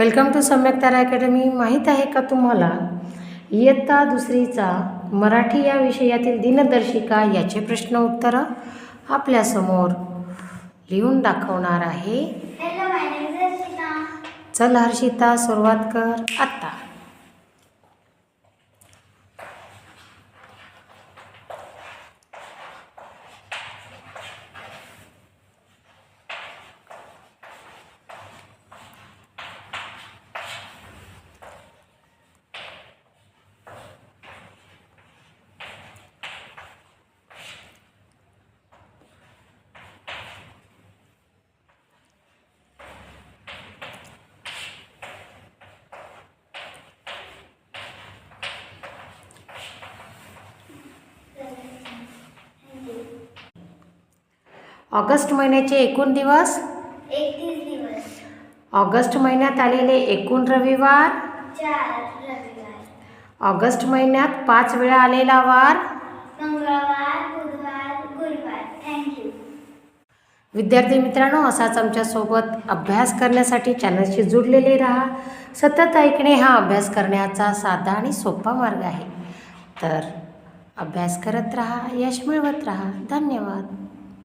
Welcome to सम्यक तारा academy. माहीत आहे का तुम्हाला इयत्ता दुसरीचा मराठी या विषयातील दिनदर्शिका याचे प्रश्न उत्तर आपल्यासमोर लिहून दाखवणार आहे. Hello, my name is Harshita. चल हर्षिता, सुरुवात कर आता. ऑगस्ट महिन्याचे एकूण दिवस 31 दिवस. ऑगस्ट महिन्यात आलेले एकूण रविवार 4 रविवार. ऑगस्ट महिन्यात 5 वेळा आलेला वार मंगळवार, बुधवार, गुरुवार. थँक्यू. विद्यार्थी मित्रांनो, असाच आमच्यासोबत अभ्यास करण्यासाठी चॅनलशी जुडलेले राहा. सतत ऐकणे हा अभ्यास करण्याचा साधा आणि सोपा मार्ग आहे. तर अभ्यास करत राहा, यश मिळवत राहा. धन्यवाद.